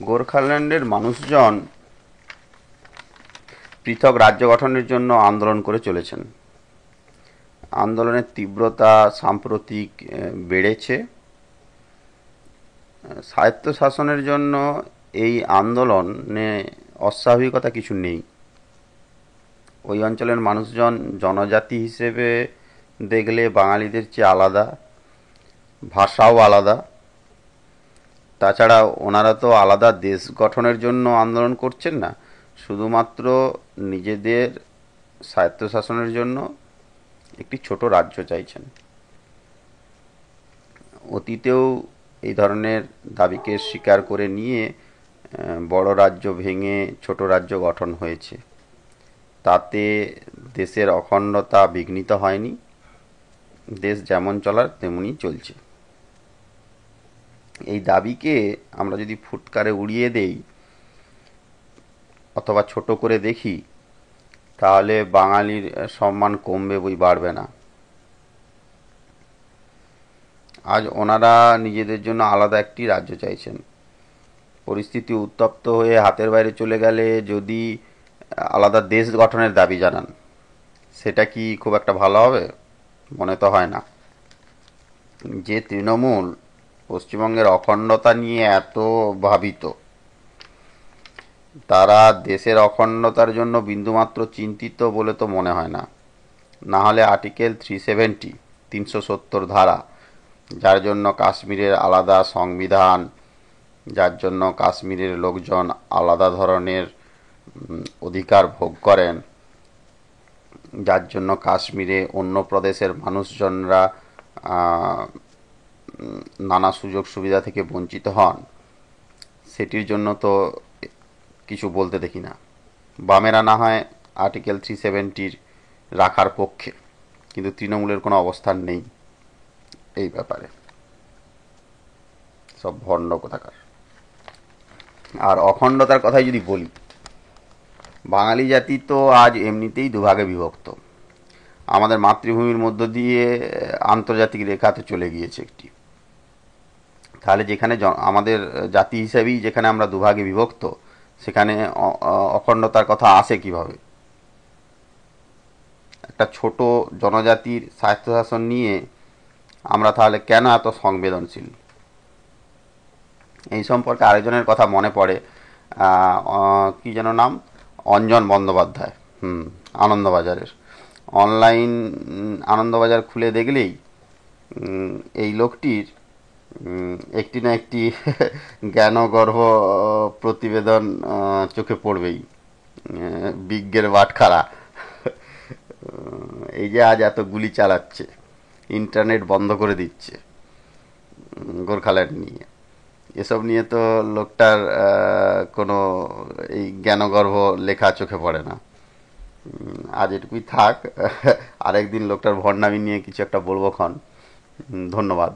গোর্খাল্যান্ডের মানুষজন পৃথক রাজ্য গঠনের জন্য আন্দোলন করে চলেছেন। আন্দোলনের তীব্রতা সাম্প্রতিক বেড়েছে। স্বায়ত্তশাসনের জন্য এই আন্দোলনে অস্বাভাবিকতা কিছু নেই। ওই অঞ্চলের মানুষজন জনজাতি হিসেবে দেখলে বাঙালিদের চেয়ে আলাদা, ভাষাও আলাদা। তাছাড়া ওনারা তো আলাদা দেশ গঠনের জন্য আন্দোলন করছেন না, শুধুমাত্র নিজেদের স্বায়ত্তশাসনের জন্য একটি ছোট রাজ্য চাইছেন। অতীতেও এই ধরনের দাবিকে স্বীকার করে নিয়ে বড় রাজ্য ভেঙে ছোট রাজ্য গঠন হয়েছে। তাতে দেশের অখণ্ডতা বিঘ্নিত হয়নি, দেশ যেমন চলার তেমনই চলছে। এই দাবিকে আমরা যদি ফুটকারে উড়িয়ে দেই অথবা ছোট করে দেখি, তাহলে বাঙালির সম্মান কমবে বই বাড়বে না। আজ ওনারা নিজেদের জন্য আলাদা একটি রাজ্য চাইছেন। পরিস্থিতি উত্তপ্ত হয়ে হাতের বাইরে চলে গেলে যদি আলাদা দেশ গঠনের দাবি জানান, সেটা কি খুব একটা ভালো হবে? মনে তো হয় না। যে তৃণমূল পশ্চিমবঙ্গের অখণ্ডতা নিয়ে এত ভাবিত, তারা দেশের অখণ্ডতার জন্য বিন্দুমাত্র চিন্তিত বলে তো মনে হয় না। না হলে আর্টিকেল 370 370 ধারা, যার জন্য কাশ্মীরের আলাদা সংবিধান, যার জন্য কাশ্মীরের লোকজন আলাদা ধরনের অধিকার ভোগ করেন, যার জন্য কাশ্মীরে অন্য প্রদেশের মানুষজনরা নানা সুযোগ সুবিধা থেকে বঞ্চিত হন, সেটির জন্য তো কিছু বলতে দেখি না। বামেরা না হয় আর্টিকেল 370 রাখার পক্ষে, কিন্তু তৃণমূলের কোনো অবস্থান নেই এই ব্যাপারে। সব ভণ্ড কোথাকার। আর অখণ্ডতার কথাই যদি বলি, বাঙালি জাতি তো আজ এমনিতেই দুভাগে বিভক্ত। আমাদের মাতৃভূমির মধ্য দিয়ে আন্তর্জাতিক রেখাতে চলে গিয়েছে একটি। তাহলে যেখানে আমাদের জাতি হিসেবেই যেখানে আমরা দুভাগে বিভক্ত, সেখানে অখণ্ডতার কথা আসে কিভাবে? একটা ছোট জনজাতির স্বায়ত্তশাসন নিয়ে আমরা তাহলে কেন এত সংবেদনশীল? এই সম্পর্কে আরেকজনের কথা মনে পড়ে, কি যেন নাম, অঞ্জন বন্দ্যোপাধ্যায়, আনন্দবাজারের। অনলাইন আনন্দবাজার খুলে দেখলেই এই লোকটির একটি না একটি জ্ঞানগর্ভ প্রতিবেদন চোখে পড়বেই। বিজ্ঞের বাটখারা। এই যে আজ এত গুলি চালাচ্ছে, ইন্টারনেট বন্ধ করে দিচ্ছে গোর্খাল্যান্ড নিয়ে, এসব নিয়ে তো লোকটার কোনো এই জ্ঞানগর্ভ লেখা চোখে পড়ে না। আজ এটুকুই থাক, আরেকদিন লোকটার ভণ্ডামি নিয়ে কিছু একটা বলবো ক্ষণ। ধন্যবাদ।